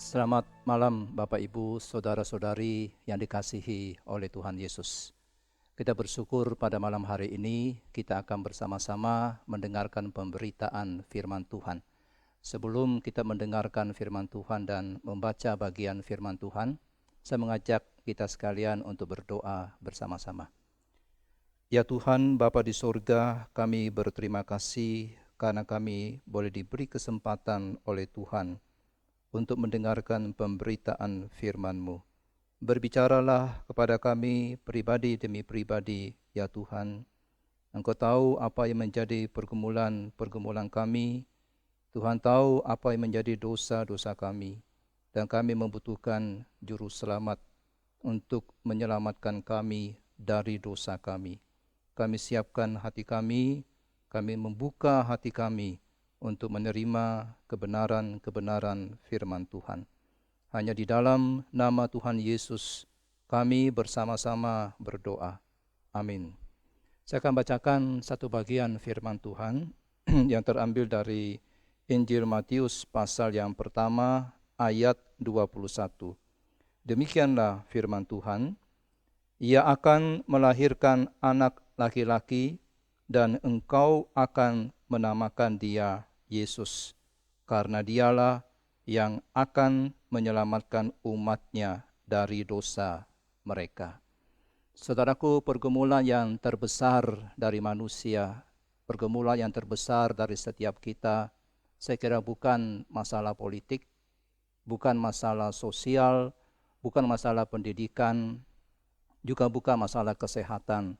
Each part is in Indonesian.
Selamat malam Bapak Ibu, Saudara-saudari yang dikasihi oleh Tuhan Yesus. Kita bersyukur pada malam hari ini kita akan bersama-sama mendengarkan pemberitaan firman Tuhan. Sebelum kita mendengarkan firman Tuhan dan membaca bagian firman Tuhan, saya mengajak kita sekalian untuk berdoa bersama-sama. Ya Tuhan, Bapa di surga, kami berterima kasih karena kami boleh diberi kesempatan oleh Tuhan untuk mendengarkan pemberitaan firman-Mu. Berbicaralah kepada kami pribadi demi pribadi, ya Tuhan. Engkau tahu apa yang menjadi pergumulan kami. Tuhan tahu apa yang menjadi dosa-dosa kami. Dan kami membutuhkan juru selamat untuk menyelamatkan kami dari dosa kami. Kami siapkan hati kami membuka hati kami untuk menerima kebenaran-kebenaran firman Tuhan. Hanya di dalam nama Tuhan Yesus kami bersama-sama berdoa. Amin. Saya akan bacakan satu bagian firman Tuhan yang terambil dari Injil Matius pasal yang pertama ayat 21. Demikianlah firman Tuhan, Ia akan melahirkan anak laki-laki dan engkau akan menamakan dia Yesus, karena dialah yang akan menyelamatkan umatnya dari dosa mereka. Saudaraku, pergumulan yang terbesar dari manusia, pergumulan yang terbesar dari setiap kita, saya kira bukan masalah politik, bukan masalah sosial, bukan masalah pendidikan, juga bukan masalah kesehatan,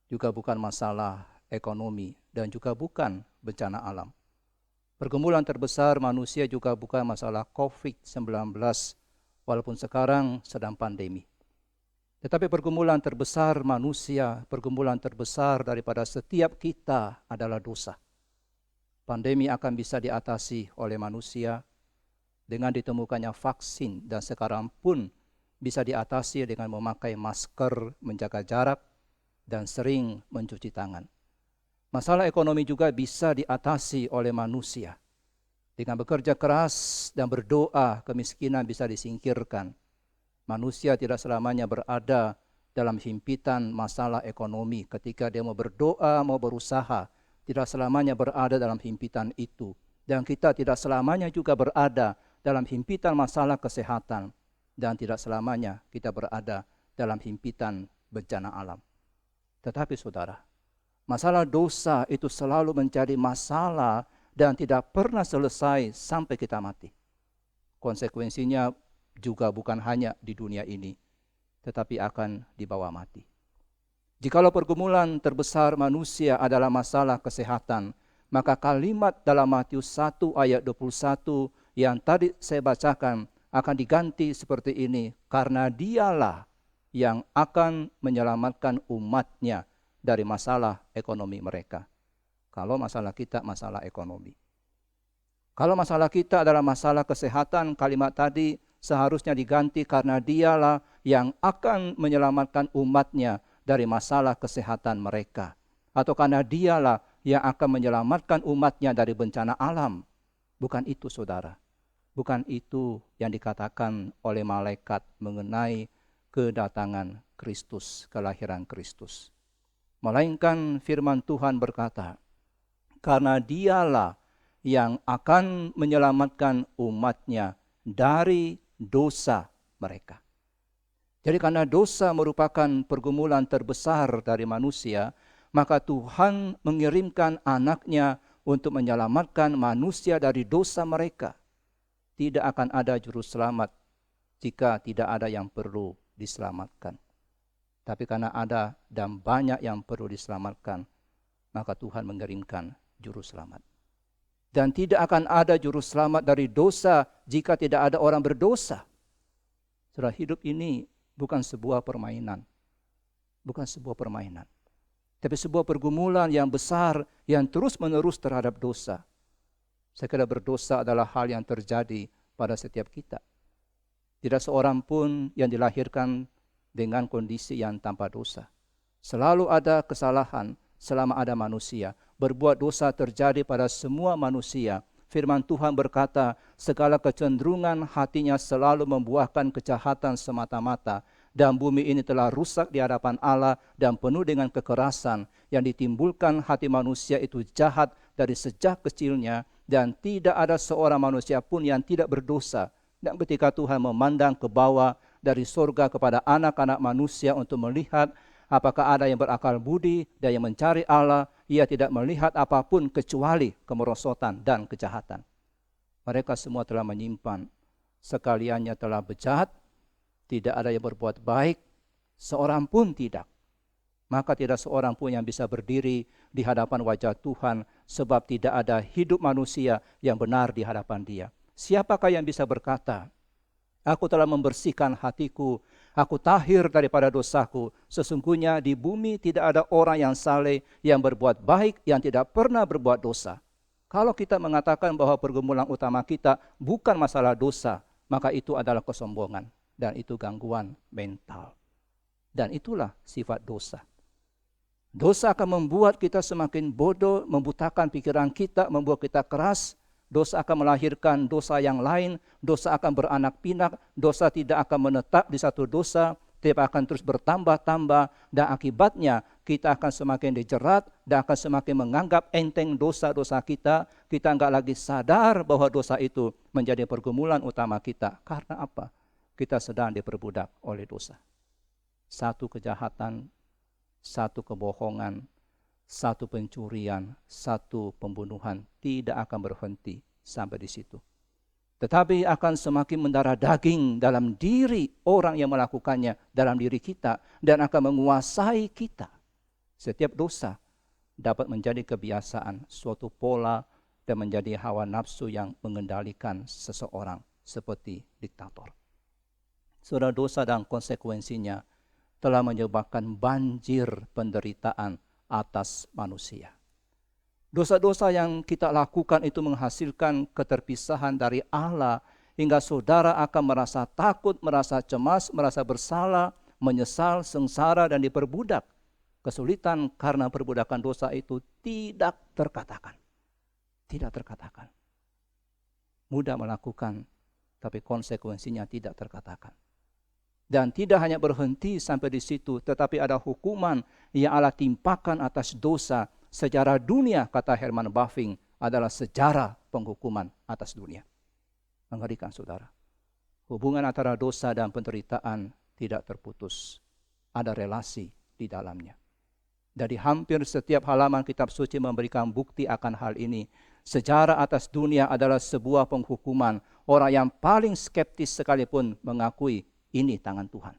juga bukan masalah ekonomi, dan juga bukan bencana alam. Pergumulan terbesar manusia juga bukan masalah COVID-19, walaupun sekarang sedang pandemi. Tetapi pergumulan terbesar manusia, pergumulan terbesar daripada setiap kita adalah dosa. Pandemi akan bisa diatasi oleh manusia dengan ditemukannya vaksin, dan sekarang pun bisa diatasi dengan memakai masker, menjaga jarak, dan sering mencuci tangan. Masalah ekonomi juga bisa diatasi oleh manusia. Dengan bekerja keras dan berdoa, kemiskinan bisa disingkirkan. Manusia tidak selamanya berada dalam himpitan masalah ekonomi. Ketika dia mau berdoa, mau berusaha, tidak selamanya berada dalam himpitan itu. Dan kita tidak selamanya juga berada dalam himpitan masalah kesehatan. Dan tidak selamanya kita berada dalam himpitan bencana alam. Tetapi saudara, masalah dosa itu selalu menjadi masalah dan tidak pernah selesai sampai kita mati. Konsekuensinya juga bukan hanya di dunia ini, tetapi akan dibawa mati. Jikalau pergumulan terbesar manusia adalah masalah kesehatan, maka kalimat dalam Matius 1 ayat 21 yang tadi saya bacakan akan diganti seperti ini, karena dialah yang akan menyelamatkan umatnya dari masalah ekonomi mereka. Kalau masalah kita masalah ekonomi. Kalau masalah kita adalah masalah kesehatan, kalimat tadi seharusnya diganti karena dialah yang akan menyelamatkan umatnya dari masalah kesehatan mereka. Atau karena dialah yang akan menyelamatkan umatnya dari bencana alam. Bukan itu saudara. Bukan itu yang dikatakan oleh malaikat mengenai kedatangan Kristus, kelahiran Kristus. Melainkan firman Tuhan berkata, karena dialah yang akan menyelamatkan umatnya dari dosa mereka. Jadi karena dosa merupakan pergumulan terbesar dari manusia, maka Tuhan mengirimkan anaknya untuk menyelamatkan manusia dari dosa mereka. Tidak akan ada juru selamat jika tidak ada yang perlu diselamatkan. Tapi karena ada dan banyak yang perlu diselamatkan, maka Tuhan mengirimkan juru selamat. Dan tidak akan ada juru selamat dari dosa jika tidak ada orang berdosa. Saudara, hidup ini bukan sebuah permainan. Bukan sebuah permainan. Tapi sebuah pergumulan yang besar yang terus-menerus terhadap dosa. Saya kira berdosa adalah hal yang terjadi pada setiap kita. Tidak seorang pun yang dilahirkan dengan kondisi yang tanpa dosa. Selalu ada kesalahan selama ada manusia. Berbuat dosa terjadi pada semua manusia firman Tuhan berkata, segala kecenderungan hatinya selalu membuahkan kejahatan semata-mata, dan bumi ini telah rusak di hadapan Allah dan penuh dengan kekerasan. Yang ditimbulkan hati manusia itu jahat dari sejak kecilnya, dan tidak ada seorang manusia pun yang tidak berdosa. Dan ketika Tuhan memandang ke bawah dari surga kepada anak-anak manusia untuk melihat apakah ada yang berakal budi dan yang mencari Allah, ia tidak melihat apapun kecuali kemerosotan dan kejahatan. Mereka semua telah menyimpan, sekaliannya telah bejat, tidak ada yang berbuat baik, seorang pun tidak. Maka tidak seorang pun yang bisa berdiri di hadapan wajah Tuhan, sebab tidak ada hidup manusia yang benar di hadapan Dia. Siapakah yang bisa berkata, aku telah membersihkan hatiku, aku tahir daripada dosaku. Sesungguhnya di bumi tidak ada orang yang saleh, yang berbuat baik, yang tidak pernah berbuat dosa. Kalau kita mengatakan bahwa pergumulan utama kita bukan masalah dosa, maka itu adalah kesombongan, dan itu gangguan mental. Dan itulah sifat dosa. Dosa akan membuat kita semakin bodoh, membutakan pikiran kita, membuat kita keras. Dosa akan melahirkan dosa yang lain, dosa akan beranak pinak, dosa tidak akan menetap di satu dosa, tapi akan terus bertambah-tambah, dan akibatnya kita akan semakin dijerat dan akan semakin menganggap enteng dosa-dosa kita. Kita enggak lagi sadar bahwa dosa itu menjadi pergumulan utama kita. Karena apa? Kita sedang diperbudak oleh dosa. Satu kejahatan, satu kebohongan, satu pencurian, satu pembunuhan tidak akan berhenti sampai di situ. Tetapi akan semakin mendarah daging dalam diri orang yang melakukannya, dalam diri kita, dan akan menguasai kita. Setiap dosa dapat menjadi kebiasaan, suatu pola, dan menjadi hawa nafsu yang mengendalikan seseorang seperti diktator. Saudara, dosa dan konsekuensinya telah menyebabkan banjir penderitaan atas manusia. Dosa-dosa yang kita lakukan itu menghasilkan keterpisahan dari Allah, hingga saudara akan merasa takut, merasa cemas, merasa bersalah, menyesal, sengsara, dan diperbudak. Kesulitan karena perbudakan dosa itu tidak terkatakan. Tidak terkatakan. Mudah melakukan, tapi konsekuensinya tidak terkatakan. Dan tidak hanya berhenti sampai di situ, tetapi ada hukuman yang Allah timpakan atas dosa. Sejarah dunia, kata Herman Bavinck, adalah sejarah penghukuman atas dunia. Mengerikan, saudara. Hubungan antara dosa dan penderitaan tidak terputus. Ada relasi di dalamnya. Dari hampir setiap halaman kitab suci memberikan bukti akan hal ini. Sejarah atas dunia adalah sebuah penghukuman. Orang yang paling skeptis sekalipun mengakui ini tangan Tuhan.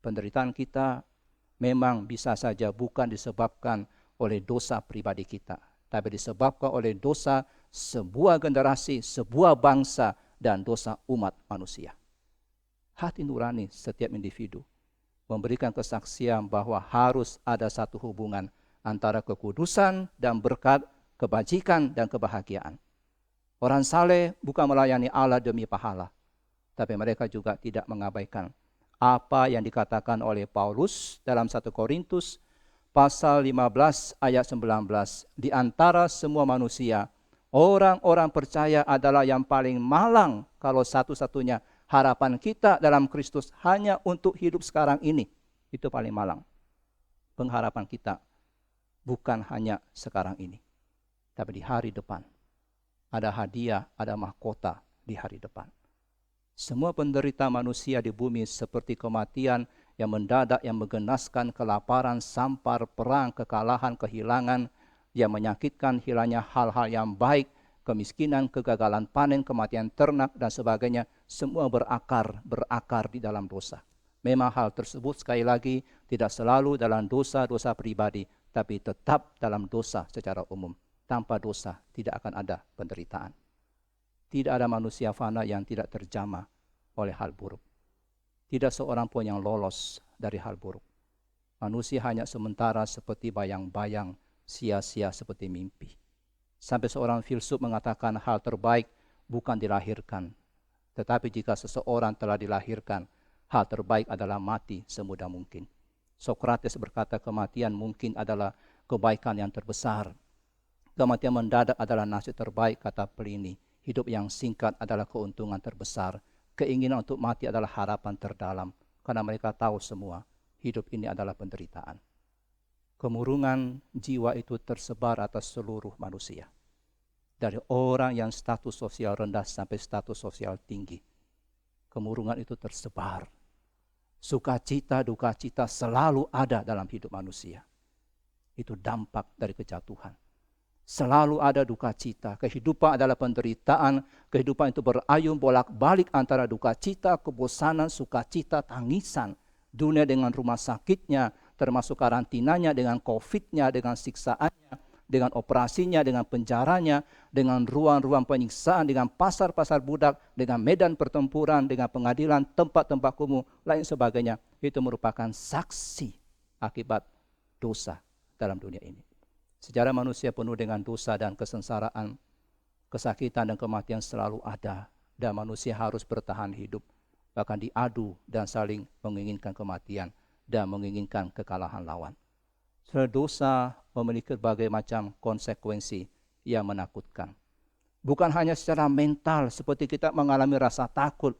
Penderitaan kita memang bisa saja bukan disebabkan oleh dosa pribadi kita, tapi disebabkan oleh dosa sebuah generasi, sebuah bangsa, dan dosa umat manusia. Hati nurani setiap individu memberikan kesaksian bahwa harus ada satu hubungan antara kekudusan dan berkat, kebajikan dan kebahagiaan. Orang saleh bukan melayani Allah demi pahala, tapi mereka juga tidak mengabaikan apa yang dikatakan oleh Paulus dalam 1 Korintus pasal 15 ayat 19. Di antara semua manusia, orang-orang percaya adalah yang paling malang kalau satu-satunya harapan kita dalam Kristus hanya untuk hidup sekarang ini. Itu paling malang. Pengharapan kita bukan hanya sekarang ini, tapi di hari depan. Ada hadiah, ada mahkota di hari depan. Semua penderita manusia di bumi seperti kematian yang mendadak, yang menggenaskan, kelaparan, sampar, perang, kekalahan, kehilangan, yang menyakitkan, hilangnya hal-hal yang baik, kemiskinan, kegagalan panen, kematian ternak, dan sebagainya, semua berakar di dalam dosa. Memang hal tersebut sekali lagi tidak selalu dalam dosa-dosa pribadi, tapi tetap dalam dosa secara umum. Tanpa dosa tidak akan ada penderitaan. Tidak ada manusia fana yang tidak terjamah oleh hal buruk. Tidak seorang pun yang lolos dari hal buruk. Manusia hanya sementara seperti bayang-bayang, sia-sia seperti mimpi. Sampai seorang filsuf mengatakan hal terbaik bukan dilahirkan. Tetapi jika seseorang telah dilahirkan, hal terbaik adalah mati semudah mungkin. Sokrates berkata kematian mungkin adalah kebaikan yang terbesar. Kematian mendadak adalah nasib terbaik, kata Pliny. Hidup yang singkat adalah keuntungan terbesar. Keinginan untuk mati adalah harapan terdalam. Karena mereka tahu semua, hidup ini adalah penderitaan. Kemurungan jiwa itu tersebar atas seluruh manusia. Dari orang yang status sosial rendah sampai status sosial tinggi. Kemurungan itu tersebar. Sukacita, duka cita selalu ada dalam hidup manusia. Itu dampak dari kejatuhan. Selalu ada duka cita. Kehidupan adalah penderitaan. Kehidupan itu berayun bolak-balik antara duka cita, kebosanan, sukacita, tangisan. Dunia dengan rumah sakitnya, termasuk karantinanya, dengan COVID-nya, dengan siksaannya, dengan operasinya, dengan penjaranya, dengan ruang-ruang penyiksaan, dengan pasar-pasar budak, dengan medan pertempuran, dengan pengadilan, tempat-tempat kumuh, lain sebagainya. Itu merupakan saksi akibat dosa dalam dunia ini. Sejarah manusia penuh dengan dosa dan kesengsaraan, kesakitan dan kematian selalu ada. Dan manusia harus bertahan hidup, bahkan diadu dan saling menginginkan kematian dan menginginkan kekalahan lawan. Dosa memiliki berbagai macam konsekuensi yang menakutkan. Bukan hanya secara mental, seperti kita mengalami rasa takut,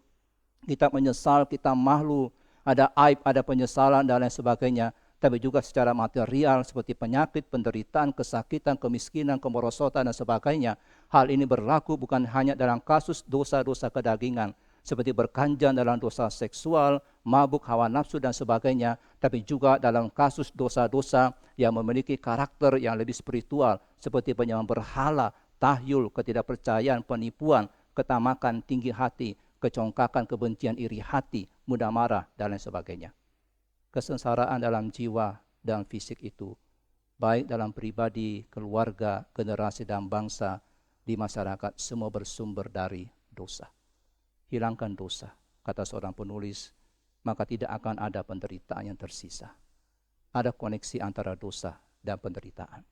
kita menyesal, kita malu, ada aib, ada penyesalan dan lain sebagainya. Tapi juga secara material seperti penyakit, penderitaan, kesakitan, kemiskinan, kemerosotan dan sebagainya. Hal ini berlaku bukan hanya dalam kasus dosa-dosa kedagingan, seperti berkanjang dalam dosa seksual, mabuk, hawa nafsu dan sebagainya, tapi juga dalam kasus dosa-dosa yang memiliki karakter yang lebih spiritual, seperti penyembahan berhala, tahyul, ketidakpercayaan, penipuan, ketamakan, tinggi hati, kecongkakan, kebencian, iri hati, mudah marah dan lain sebagainya. Kesengsaraan dalam jiwa dan fisik itu, baik dalam pribadi, keluarga, generasi dan bangsa, di masyarakat, semua bersumber dari dosa. Hilangkan dosa, kata seorang penulis, maka tidak akan ada penderitaan yang tersisa. Ada koneksi antara dosa dan penderitaan.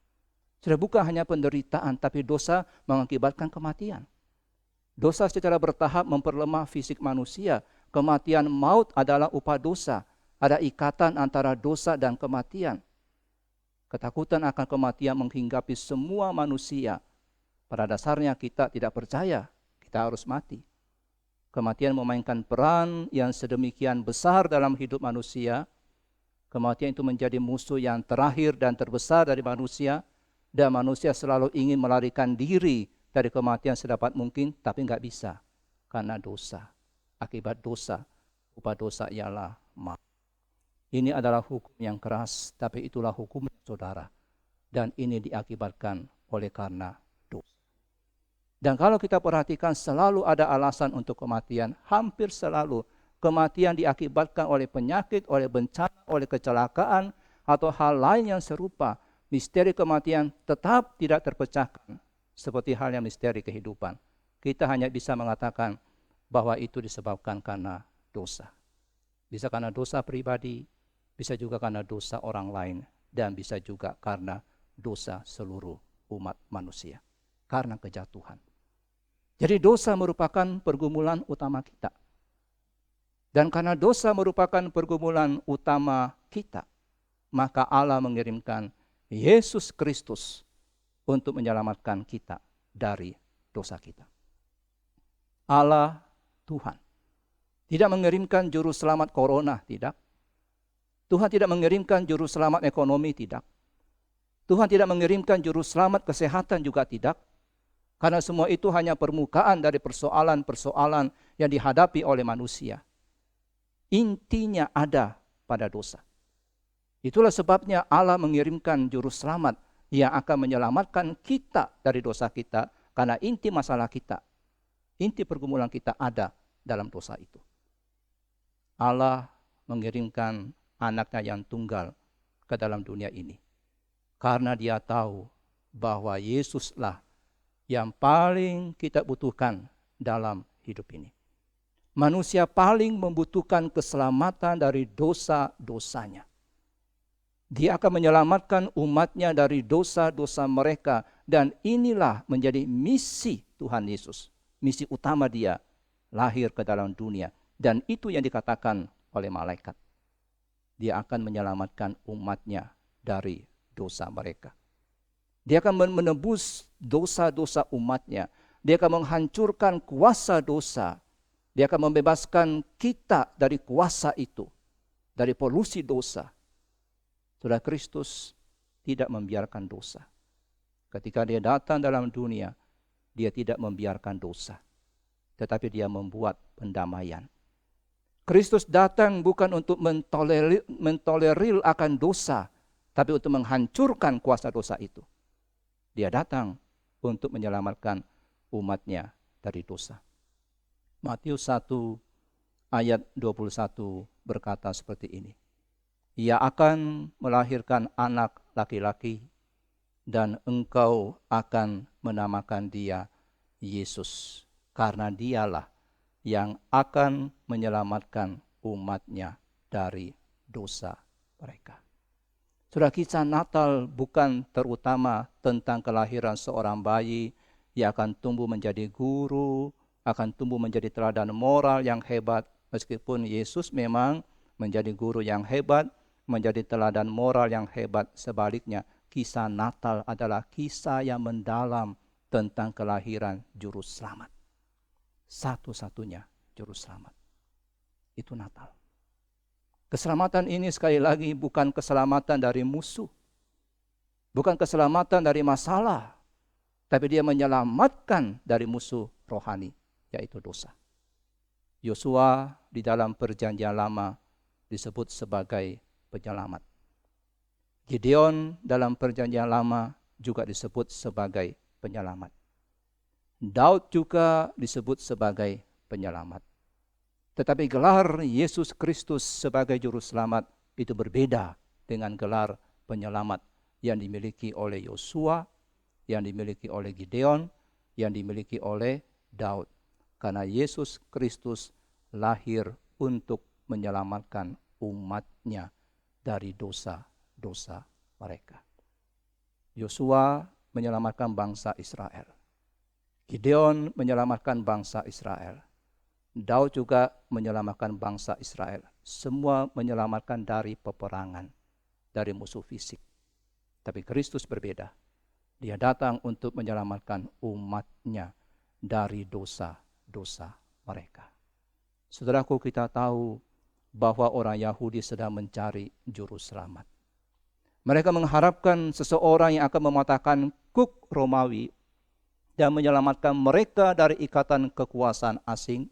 Sudah bukan hanya penderitaan, tapi dosa mengakibatkan kematian. Dosa secara bertahap memperlemah fisik manusia. Kematian, maut adalah upah dosa. Ada ikatan antara dosa dan kematian. Ketakutan akan kematian menghinggapi semua manusia. Pada dasarnya kita tidak percaya, kita harus mati. Kematian memainkan peran yang sedemikian besar dalam hidup manusia. Kematian itu menjadi musuh yang terakhir dan terbesar dari manusia. Dan manusia selalu ingin melarikan diri dari kematian sedapat mungkin, tapi enggak bisa. Karena dosa. Akibat dosa, upah dosa ialah maut. Ini adalah hukum yang keras, tapi itulah hukum saudara. Dan ini diakibatkan oleh karena dosa. Dan kalau kita perhatikan selalu ada alasan untuk kematian, hampir selalu kematian diakibatkan oleh penyakit, oleh bencana, oleh kecelakaan, atau hal lain yang serupa. Misteri kematian tetap tidak terpecahkan, seperti halnya misteri kehidupan. Kita hanya bisa mengatakan bahwa itu disebabkan karena dosa. Bisa karena dosa pribadi, bisa juga karena dosa orang lain, dan bisa juga karena dosa seluruh umat manusia. Karena kejatuhan. Jadi dosa merupakan pergumulan utama kita. Dan karena dosa merupakan pergumulan utama kita, maka Allah mengirimkan Yesus Kristus untuk menyelamatkan kita dari dosa kita. Allah Tuhan tidak mengirimkan juru selamat corona, tidak. Tuhan tidak mengirimkan juru selamat ekonomi, tidak. Tuhan tidak mengirimkan juru selamat kesehatan, juga tidak. Karena semua itu hanya permukaan dari persoalan-persoalan yang dihadapi oleh manusia. Intinya ada pada dosa. Itulah sebabnya Allah mengirimkan juru selamat yang akan menyelamatkan kita dari dosa kita. Karena inti masalah kita, inti pergumulan kita ada dalam dosa itu. Allah mengirimkan anaknya yang tunggal ke dalam dunia ini. Karena dia tahu bahwa Yesuslah yang paling kita butuhkan dalam hidup ini. Manusia paling membutuhkan keselamatan dari dosa-dosanya. Dia akan menyelamatkan umatnya dari dosa-dosa mereka. Dan inilah menjadi misi Tuhan Yesus. Misi utama dia lahir ke dalam dunia. Dan itu yang dikatakan oleh malaikat. Dia akan menyelamatkan umatnya dari dosa mereka. Dia akan menebus dosa-dosa umatnya. Dia akan menghancurkan kuasa dosa. Dia akan membebaskan kita dari kuasa itu, dari polusi dosa. Saudara, Kristus tidak membiarkan dosa. Ketika dia datang dalam dunia, dia tidak membiarkan dosa, tetapi dia membuat pendamaian. Kristus datang bukan untuk mentolerir akan dosa, tapi untuk menghancurkan kuasa dosa itu. Dia datang untuk menyelamatkan umatnya dari dosa. Matius 1 ayat 21 berkata seperti ini. Ia akan melahirkan anak laki-laki dan engkau akan menamakan dia Yesus. Karena dialah yang akan menyelamatkan umatnya dari dosa mereka. Saudara, kisah Natal bukan terutama tentang kelahiran seorang bayi yang akan tumbuh menjadi guru, akan tumbuh menjadi teladan moral yang hebat. Meskipun Yesus memang menjadi guru yang hebat, menjadi teladan moral yang hebat. Sebaliknya, kisah Natal adalah kisah yang mendalam tentang kelahiran Juru Selamat. Satu-satunya Juru Selamat. Itu Natal. Keselamatan ini sekali lagi bukan keselamatan dari musuh. Bukan keselamatan dari masalah. Tapi dia menyelamatkan dari musuh rohani, yaitu dosa. Yosua di dalam perjanjian lama disebut sebagai penyelamat. Gideon dalam perjanjian lama juga disebut sebagai penyelamat. Daud juga disebut sebagai penyelamat. Tetapi gelar Yesus Kristus sebagai Juru Selamat itu berbeda dengan gelar penyelamat yang dimiliki oleh Yosua, yang dimiliki oleh Gideon, yang dimiliki oleh Daud. Karena Yesus Kristus lahir untuk menyelamatkan umatnya dari dosa-dosa mereka. Yosua menyelamatkan bangsa Israel. Gideon menyelamatkan bangsa Israel. Daud juga menyelamatkan bangsa Israel. Semua menyelamatkan dari peperangan, dari musuh fisik. Tapi Kristus berbeda. Dia datang untuk menyelamatkan umatnya dari dosa-dosa mereka. Saudaraku, kita tahu bahwa orang Yahudi sedang mencari juru selamat. Mereka mengharapkan seseorang yang akan mematahkan kuk Romawi dan menyelamatkan mereka dari ikatan kekuasaan asing.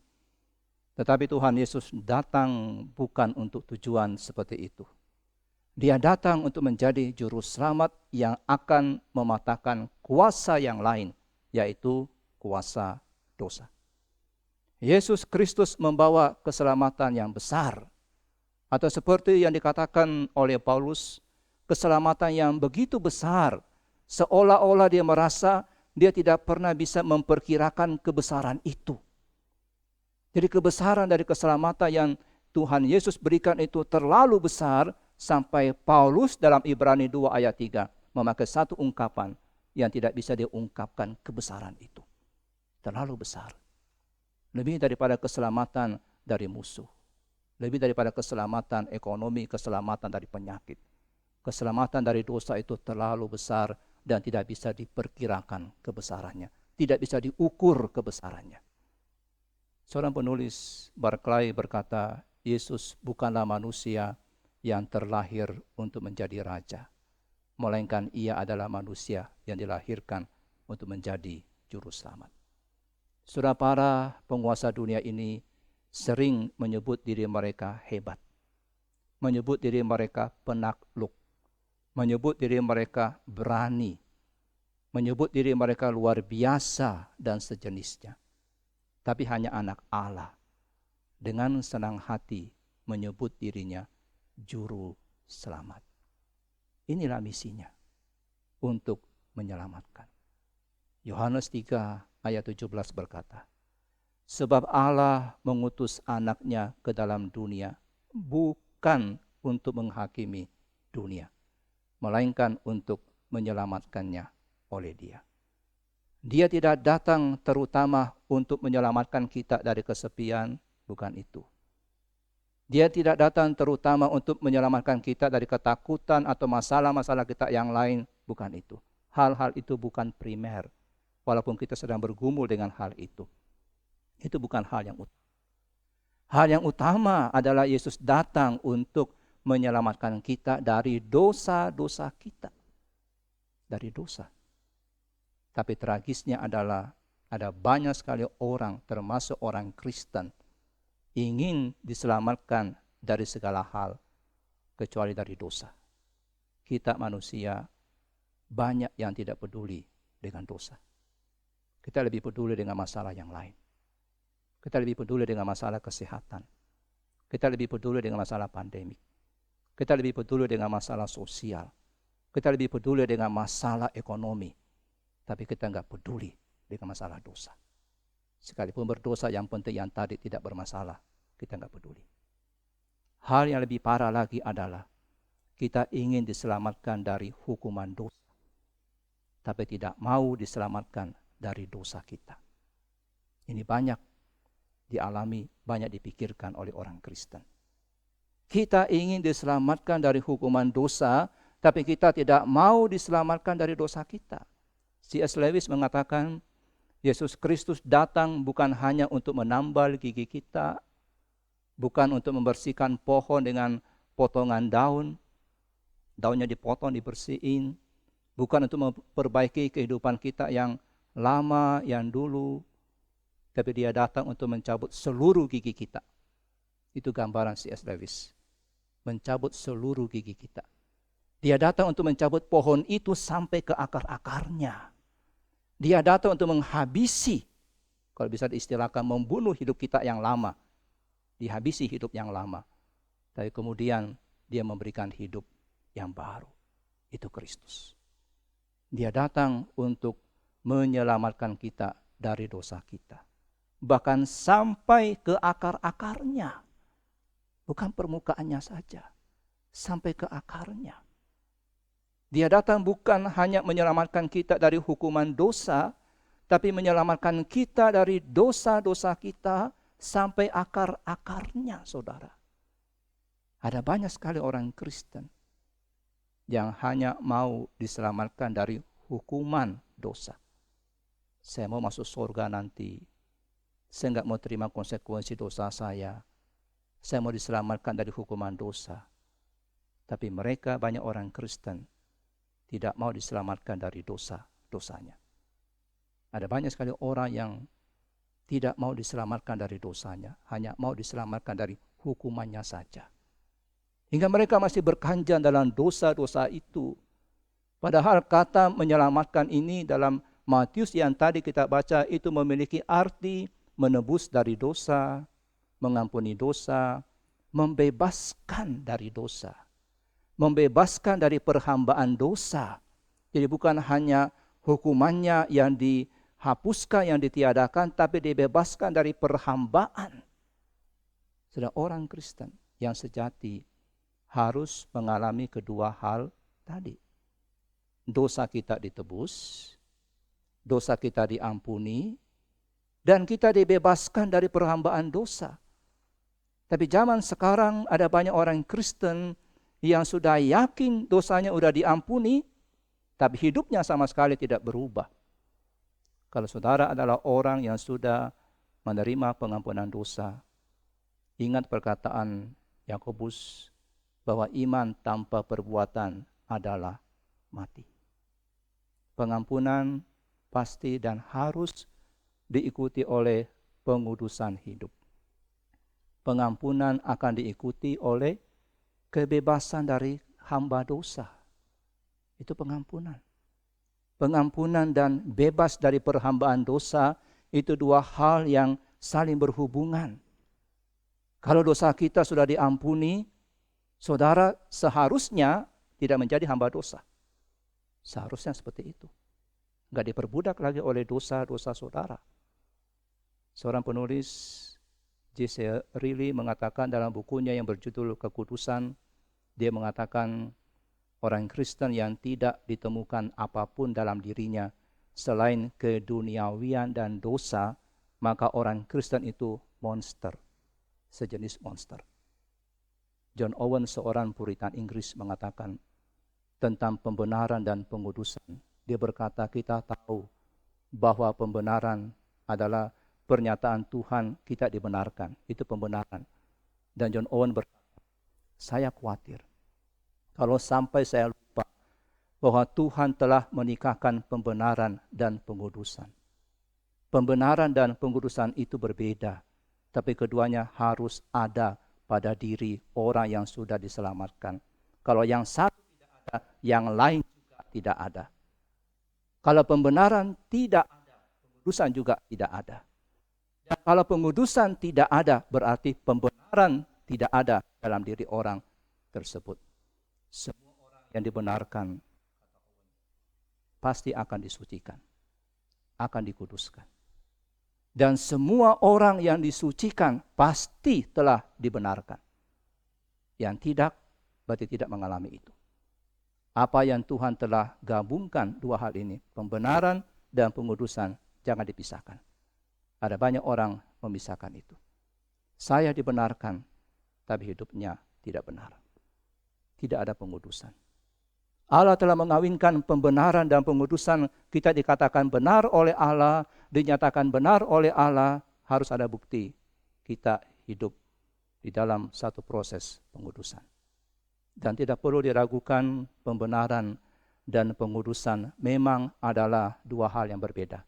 Tetapi Tuhan Yesus datang bukan untuk tujuan seperti itu. Dia datang untuk menjadi juru selamat yang akan mematahkan kuasa yang lain, yaitu kuasa dosa. Yesus Kristus membawa keselamatan yang besar. Atau seperti yang dikatakan oleh Paulus, keselamatan yang begitu besar, seolah-olah dia merasa dia tidak pernah bisa memperkirakan kebesaran itu. Jadi kebesaran dari keselamatan yang Tuhan Yesus berikan itu terlalu besar sampai Paulus dalam Ibrani 2 ayat 3 memakai satu ungkapan yang tidak bisa diungkapkan kebesaran itu. Terlalu besar. Lebih daripada keselamatan dari musuh. Lebih daripada keselamatan ekonomi, keselamatan dari penyakit. Keselamatan dari dosa itu terlalu besar dan tidak bisa diperkirakan kebesarannya. Tidak bisa diukur kebesarannya. Seorang penulis Barclay berkata, Yesus bukanlah manusia yang terlahir untuk menjadi raja, melainkan ia adalah manusia yang dilahirkan untuk menjadi juru selamat. Saudara, para penguasa dunia ini sering menyebut diri mereka hebat, menyebut diri mereka penakluk, menyebut diri mereka berani, menyebut diri mereka luar biasa dan sejenisnya. Tapi hanya anak Allah dengan senang hati menyebut dirinya juru selamat. Inilah misinya untuk menyelamatkan. Yohanes 3 ayat 17 berkata, sebab Allah mengutus anaknya ke dalam dunia bukan untuk menghakimi dunia, melainkan untuk menyelamatkannya oleh Dia. Dia tidak datang terutama untuk menyelamatkan kita dari kesepian, bukan itu. Dia tidak datang terutama untuk menyelamatkan kita dari ketakutan atau masalah-masalah kita yang lain, bukan itu. Hal-hal itu bukan primer, walaupun kita sedang bergumul dengan hal itu. Itu bukan hal yang utama. Hal yang utama adalah Yesus datang untuk menyelamatkan kita dari dosa-dosa kita. Dari dosa. Tapi tragisnya adalah ada banyak sekali orang, termasuk orang Kristen, ingin diselamatkan dari segala hal, kecuali dari dosa. Kita manusia banyak yang tidak peduli dengan dosa. Kita lebih peduli dengan masalah yang lain. Kita lebih peduli dengan masalah kesehatan. Kita lebih peduli dengan masalah pandemik. Kita lebih peduli dengan masalah sosial. Kita lebih peduli dengan masalah ekonomi. Tapi kita enggak peduli dengan masalah dosa. Sekalipun berdosa, yang penting yang tadi tidak bermasalah, kita enggak peduli. Hal yang lebih parah lagi adalah kita ingin diselamatkan dari hukuman dosa, tapi tidak mau diselamatkan dari dosa kita. Ini banyak dialami, banyak dipikirkan oleh orang Kristen. Kita ingin diselamatkan dari hukuman dosa, tapi kita tidak mau diselamatkan dari dosa kita. C.S. Lewis mengatakan, Yesus Kristus datang bukan hanya untuk menambal gigi kita, bukan untuk membersihkan pohon dengan potongan daun, daunnya dipotong, dibersihin, bukan untuk memperbaiki kehidupan kita yang lama, yang dulu, tapi dia datang untuk mencabut seluruh gigi kita. Itu gambaran C.S. Lewis. Mencabut seluruh gigi kita. Dia datang untuk mencabut pohon itu sampai ke akar-akarnya. Dia datang untuk menghabisi, kalau bisa diistilahkan, membunuh hidup kita yang lama. Dihabisi hidup yang lama. Tapi kemudian dia memberikan hidup yang baru. Itu Kristus. Dia datang untuk menyelamatkan kita dari dosa kita. Bahkan sampai ke akar-akarnya. Bukan permukaannya saja. Sampai ke akarnya. Dia datang bukan hanya menyelamatkan kita dari hukuman dosa, tapi menyelamatkan kita dari dosa-dosa kita sampai akar-akarnya, saudara. Ada banyak sekali orang Kristen yang hanya mau diselamatkan dari hukuman dosa. Saya mau masuk surga nanti. Saya enggak mau terima konsekuensi dosa saya. Saya mau diselamatkan dari hukuman dosa. Tapi mereka, banyak orang Kristen, tidak mau diselamatkan dari dosa-dosanya. Ada banyak sekali orang yang tidak mau diselamatkan dari dosanya, hanya mau diselamatkan dari hukumannya saja. Hingga mereka masih berkanjang dalam dosa-dosa itu. Padahal kata menyelamatkan ini dalam Matius yang tadi kita baca itu memiliki arti menebus dari dosa, mengampuni dosa, membebaskan dari dosa. Membebaskan dari perhambaan dosa. Jadi bukan hanya hukumannya yang dihapuskan, yang ditiadakan, tapi dibebaskan dari perhambaan. Sudah orang Kristen yang sejati harus mengalami kedua hal tadi. Dosa kita ditebus, dosa kita diampuni, dan kita dibebaskan dari perhambaan dosa. Tapi zaman sekarang ada banyak orang Kristen yang sudah yakin dosanya sudah diampuni, tapi hidupnya sama sekali tidak berubah. Kalau saudara adalah orang yang sudah menerima pengampunan dosa, ingat perkataan Yakobus bahwa iman tanpa perbuatan adalah mati. Pengampunan pasti dan harus diikuti oleh pengudusan hidup. Pengampunan akan diikuti oleh kebebasan dari hamba dosa. Itu pengampunan. Pengampunan dan bebas dari perhambaan dosa itu dua hal yang saling berhubungan. Kalau dosa kita sudah diampuni, saudara seharusnya tidak menjadi hamba dosa. Seharusnya seperti itu. Enggak diperbudak lagi oleh dosa-dosa saudara. Seorang penulis J.C. Riley mengatakan dalam bukunya yang berjudul Kekudusan, dia mengatakan orang Kristen yang tidak ditemukan apapun dalam dirinya selain keduniawian dan dosa, maka orang Kristen itu monster, sejenis monster. John Owen, seorang Puritan Inggris, mengatakan tentang pembenaran dan pengudusan. Dia berkata, kita tahu bahwa pembenaran adalah pernyataan Tuhan, kita dibenarkan. Itu pembenaran. Dan John Owen berkata, saya khawatir kalau sampai saya lupa bahwa Tuhan telah menikahkan pembenaran dan pengudusan. Pembenaran dan pengudusan itu berbeda, tapi keduanya harus ada pada diri orang yang sudah diselamatkan. Kalau yang satu tidak ada, yang lain juga tidak ada. Kalau pembenaran tidak ada, pengudusan juga tidak ada. Dan kalau pengudusan tidak ada, berarti pembenaran tidak ada dalam diri orang tersebut. Semua orang yang dibenarkan pasti akan disucikan, akan dikuduskan. Dan semua orang yang disucikan pasti telah dibenarkan. Yang tidak, berarti tidak mengalami itu. Apa yang Tuhan telah gabungkan dua hal ini, pembenaran dan pengudusan, jangan dipisahkan. Ada banyak orang memisahkan itu. Saya dibenarkan, tapi hidupnya tidak benar. Tidak ada pengudusan. Allah telah mengawinkan pembenaran dan pengudusan. Kita dikatakan benar oleh Allah, dinyatakan benar oleh Allah, harus ada bukti kita hidup di dalam satu proses pengudusan. Dan tidak perlu diragukan, pembenaran dan pengudusan memang adalah dua hal yang berbeda.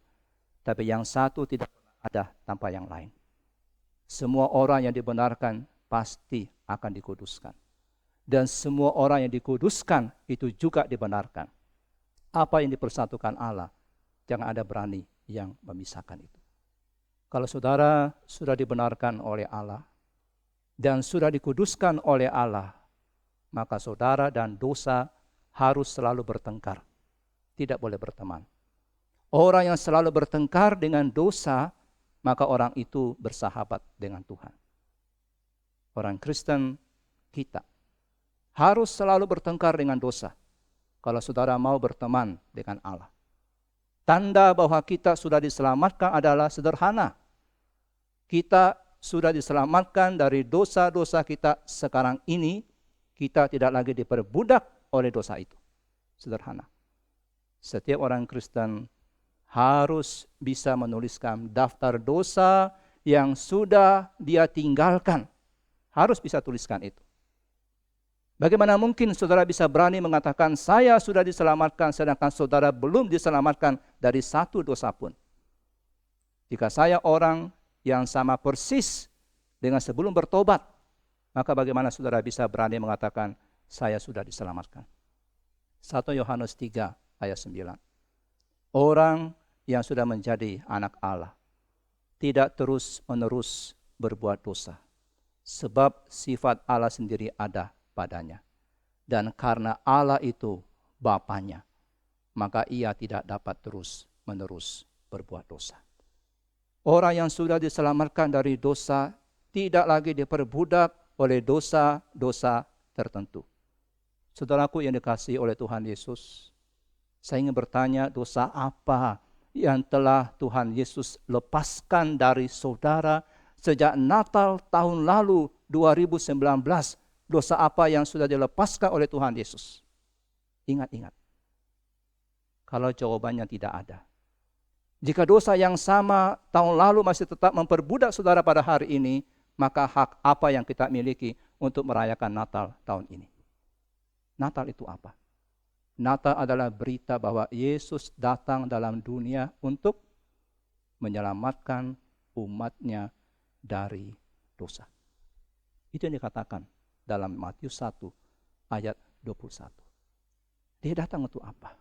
Tapi yang satu tidak ada tanpa yang lain. Semua orang yang dibenarkan pasti akan dikuduskan. Dan semua orang yang dikuduskan itu juga dibenarkan. Apa yang dipersatukan Allah, jangan ada berani yang memisahkan itu. Kalau saudara sudah dibenarkan oleh Allah dan sudah dikuduskan oleh Allah, maka saudara dan dosa harus selalu bertengkar. Tidak boleh berteman. Orang yang selalu bertengkar dengan dosa, maka orang itu bersahabat dengan Tuhan. Orang Kristen kita harus selalu bertengkar dengan dosa kalau saudara mau berteman dengan Allah. Tanda bahwa kita sudah diselamatkan adalah sederhana. Kita sudah diselamatkan dari dosa-dosa kita sekarang ini, kita tidak lagi diperbudak oleh dosa itu. Sederhana. Setiap orang Kristen harus bisa menuliskan daftar dosa yang sudah dia tinggalkan. Harus bisa tuliskan itu. Bagaimana mungkin saudara bisa berani mengatakan saya sudah diselamatkan sedangkan saudara belum diselamatkan dari satu dosa pun? Jika saya orang yang sama persis dengan sebelum bertobat, maka bagaimana saudara bisa berani mengatakan saya sudah diselamatkan? 1 Yohanes 3 ayat 9. Orang yang sudah menjadi anak Allah tidak terus-menerus berbuat dosa, sebab sifat Allah sendiri ada padanya. Dan karena Allah itu Bapanya, maka ia tidak dapat terus-menerus berbuat dosa. Orang yang sudah diselamatkan dari dosa tidak lagi diperbudak oleh dosa-dosa tertentu. Saudaraku yang dikasihi oleh Tuhan Yesus, saya ingin bertanya, dosa apa yang telah Tuhan Yesus lepaskan dari saudara sejak Natal tahun lalu 2019? Dosa apa yang sudah dilepaskan oleh Tuhan Yesus? Ingat-ingat. Kalau jawabannya tidak ada. Jika dosa yang sama tahun lalu masih tetap memperbudak saudara pada hari ini, maka hak apa yang kita miliki untuk merayakan Natal tahun ini? Natal itu apa? Natal adalah berita bahwa Yesus datang dalam dunia untuk menyelamatkan umatnya dari dosa. Itu yang dikatakan dalam Matius 1 ayat 21. Dia datang untuk apa?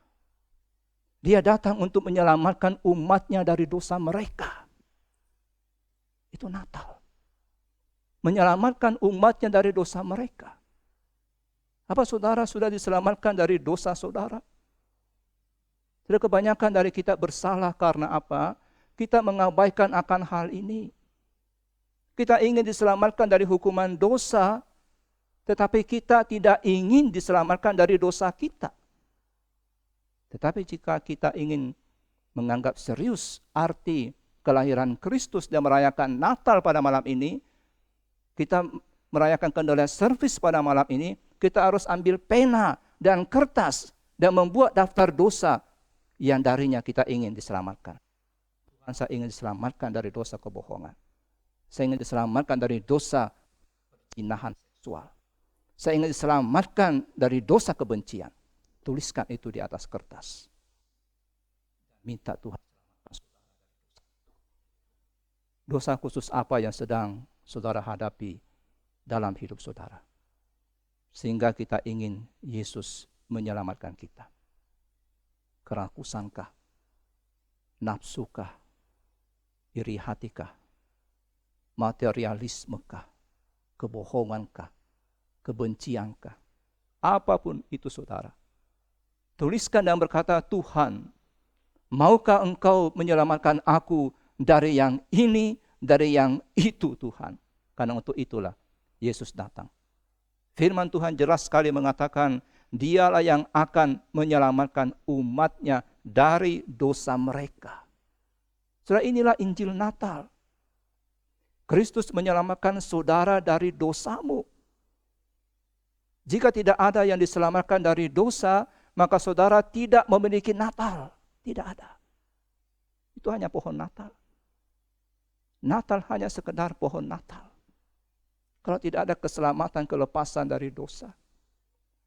Dia datang untuk menyelamatkan umatnya dari dosa mereka. Itu Natal. Menyelamatkan umatnya dari dosa mereka. Apa saudara sudah diselamatkan dari dosa saudara? Sudah kebanyakan dari kita bersalah karena apa? Kita mengabaikan akan hal ini. Kita ingin diselamatkan dari hukuman dosa, tetapi kita tidak ingin diselamatkan dari dosa kita. Tetapi jika kita ingin menganggap serius arti kelahiran Kristus dan merayakan Natal pada malam ini, kita merayakan candlelight service pada malam ini, kita harus ambil pena dan kertas dan membuat daftar dosa yang darinya kita ingin diselamatkan. Tuhan, saya ingin diselamatkan dari dosa kebohongan. Saya ingin diselamatkan dari dosa perzinahan seksual. Saya ingin diselamatkan dari dosa kebencian. Tuliskan itu di atas kertas. Minta Tuhan selamatkan saudara dari dosa. Dosa khusus apa yang sedang saudara hadapi dalam hidup saudara, sehingga kita ingin Yesus menyelamatkan kita? Kerakusankah? Nafsukah? Iri hatikah? Materialismekah? Kebohongankah? Kebenciankah? Apapun itu saudara, tuliskan dan berkata, Tuhan, maukah Engkau menyelamatkan aku dari yang ini, dari yang itu Tuhan? Karena untuk itulah Yesus datang. Firman Tuhan jelas sekali mengatakan, Dialah yang akan menyelamatkan umatnya dari dosa mereka. Saudara, inilah Injil Natal. Kristus menyelamatkan saudara dari dosamu. Jika tidak ada yang diselamatkan dari dosa, maka saudara tidak memiliki Natal. Tidak ada. Itu hanya pohon Natal. Natal hanya sekedar pohon Natal. Kalau tidak ada keselamatan, kelepasan dari dosa.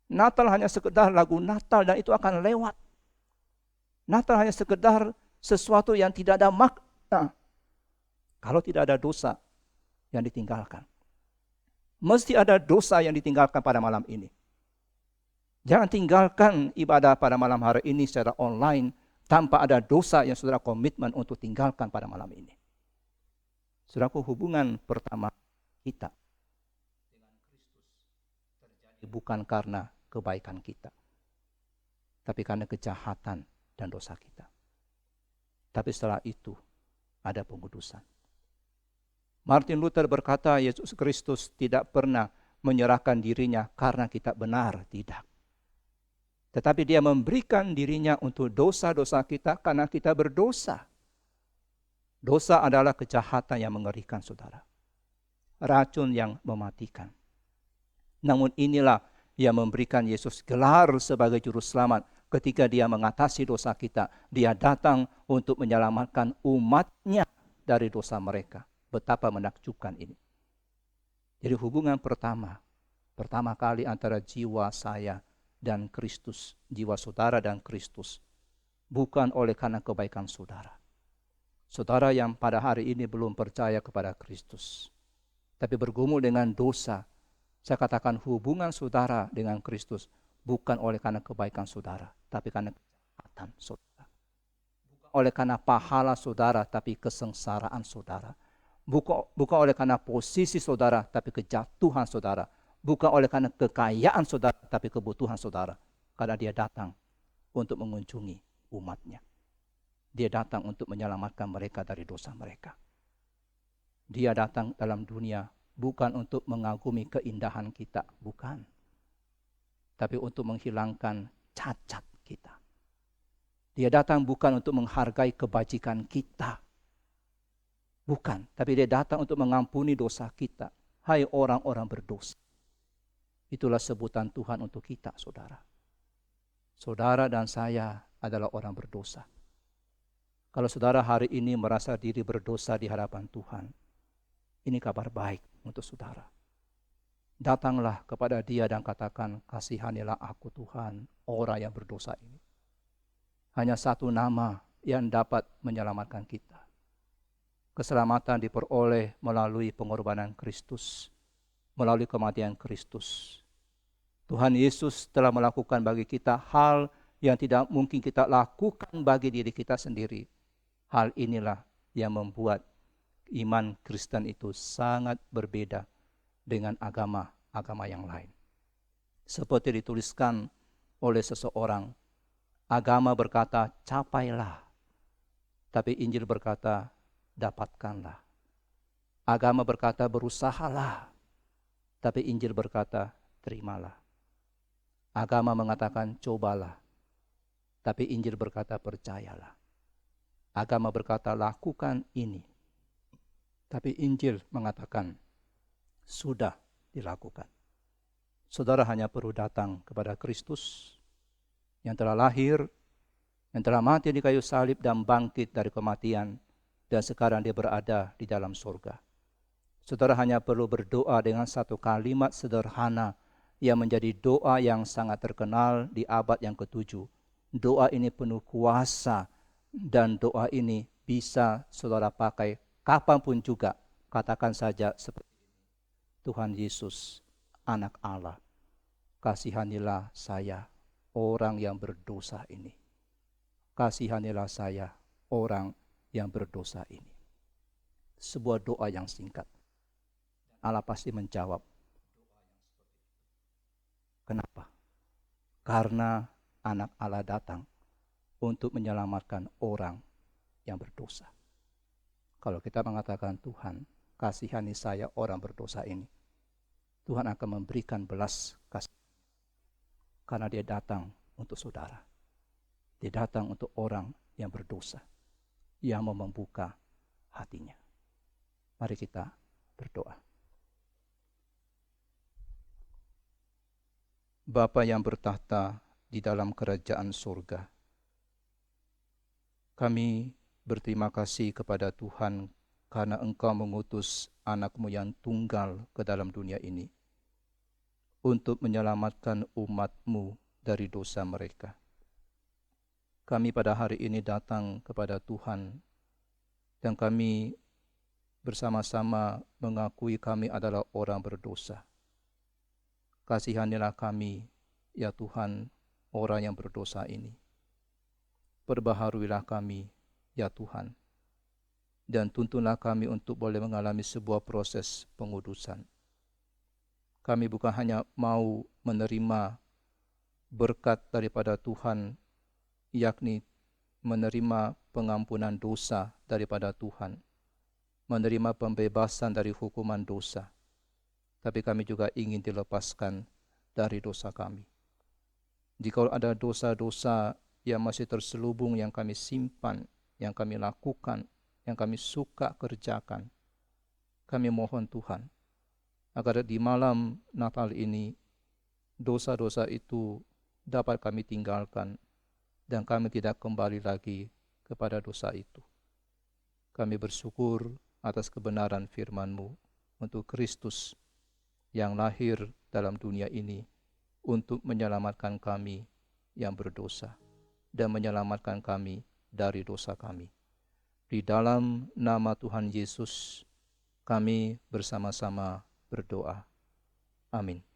Natal hanya sekedar lagu Natal dan itu akan lewat. Natal hanya sekedar sesuatu yang tidak ada makna. Kalau tidak ada dosa yang ditinggalkan. Mesti ada dosa yang ditinggalkan pada malam ini. Jangan tinggalkan ibadah pada malam hari ini secara online tanpa ada dosa yang saudara komitmen untuk tinggalkan pada malam ini. Saudaraku, hubungan pertama kita dengan Kristus terjadi bukan karena kebaikan kita, tapi karena kejahatan dan dosa kita. Tapi setelah itu ada pengudusan. Martin Luther berkata, Yesus Kristus tidak pernah menyerahkan dirinya karena kita benar, tidak. Tetapi dia memberikan dirinya untuk dosa-dosa kita karena kita berdosa. Dosa adalah kejahatan yang mengerikan, saudara. Racun yang mematikan. Namun inilah yang memberikan Yesus gelar sebagai juru selamat. Ketika dia mengatasi dosa kita, dia datang untuk menyelamatkan umatnya dari dosa mereka. Betapa menakjubkan ini. Jadi hubungan pertama kali antara jiwa saya dan Kristus, jiwa saudara dan Kristus, bukan oleh karena kebaikan saudara. Saudara yang pada hari ini belum percaya kepada Kristus, tapi bergumul dengan dosa, saya katakan hubungan saudara dengan Kristus bukan oleh karena kebaikan saudara, tapi karena kejahatan saudara. Bukan oleh karena pahala saudara, tapi kesengsaraan saudara. Bukan oleh karena posisi saudara, tapi kejatuhan saudara. Bukan oleh karena kekayaan saudara, tapi kebutuhan saudara. Karena dia datang untuk mengunjungi umatnya. Dia datang untuk menyelamatkan mereka dari dosa mereka. Dia datang dalam dunia bukan untuk mengagumi keindahan kita, bukan. Tapi untuk menghilangkan cacat kita. Dia datang bukan untuk menghargai kebajikan kita. Bukan, tapi dia datang untuk mengampuni dosa kita. Hai orang-orang berdosa. Itulah sebutan Tuhan untuk kita, saudara. Saudara dan saya adalah orang berdosa. Kalau saudara hari ini merasa diri berdosa di hadapan Tuhan, ini kabar baik untuk saudara. Datanglah kepada Dia dan katakan, kasihanilah aku Tuhan, orang yang berdosa ini. Hanya satu nama yang dapat menyelamatkan kita. Keselamatan diperoleh melalui pengorbanan Kristus, melalui kematian Kristus. Tuhan Yesus telah melakukan bagi kita hal yang tidak mungkin kita lakukan bagi diri kita sendiri. Hal inilah yang membuat iman Kristen itu sangat berbeda dengan agama-agama yang lain. Seperti dituliskan oleh seseorang, agama berkata capailah, tapi Injil berkata dapatkanlah. Agama berkata berusahalah, tapi Injil berkata terimalah. Agama mengatakan cobalah, tapi Injil berkata percayalah. Agama berkata lakukan ini, tapi Injil mengatakan sudah dilakukan. Saudara hanya perlu datang kepada Kristus yang telah lahir yang telah mati di kayu salib dan bangkit dari kematian, dan sekarang dia berada di dalam surga. Saudara hanya perlu berdoa dengan satu kalimat sederhana yang menjadi doa yang sangat terkenal di abad yang ke-7. Doa ini penuh kuasa dan doa ini bisa saudara pakai kapanpun juga. Katakan saja seperti Tuhan Yesus, Anak Allah, kasihanilah saya, orang yang berdosa ini. Kasihanilah saya, orang yang berdosa ini. Sebuah doa yang singkat. Allah pasti menjawab. Kenapa? Karena Anak Allah datang untuk menyelamatkan orang yang berdosa. Kalau kita mengatakan Tuhan, kasihani saya orang berdosa ini, Tuhan akan memberikan belas kasih. Karena dia datang untuk saudara. Dia datang untuk orang yang berdosa, yang mau membuka hatinya. Mari kita berdoa. Bapa yang bertahta di dalam kerajaan surga, kami berterima kasih kepada Tuhan karena Engkau mengutus anak-Mu yang tunggal ke dalam dunia ini untuk menyelamatkan umat-Mu dari dosa mereka. Kami pada hari ini datang kepada Tuhan dan kami bersama-sama mengakui kami adalah orang berdosa. Kasihanilah kami, ya Tuhan, orang yang berdosa ini. Perbaharuilah kami, ya Tuhan, dan tuntunlah kami untuk boleh mengalami sebuah proses pengudusan. Kami bukan hanya mau menerima berkat daripada Tuhan, yakni menerima pengampunan dosa daripada Tuhan, menerima pembebasan dari hukuman dosa, tapi kami juga ingin dilepaskan dari dosa kami. Jika ada dosa-dosa yang masih terselubung yang kami simpan, yang kami lakukan, yang kami suka kerjakan, kami mohon Tuhan, agar di malam Natal ini, dosa-dosa itu dapat kami tinggalkan, dan kami tidak kembali lagi kepada dosa itu. Kami bersyukur atas kebenaran firman-Mu untuk Kristus yang lahir dalam dunia ini untuk menyelamatkan kami yang berdosa dan menyelamatkan kami dari dosa kami. Di dalam nama Tuhan Yesus, kami bersama-sama berdoa. Amin.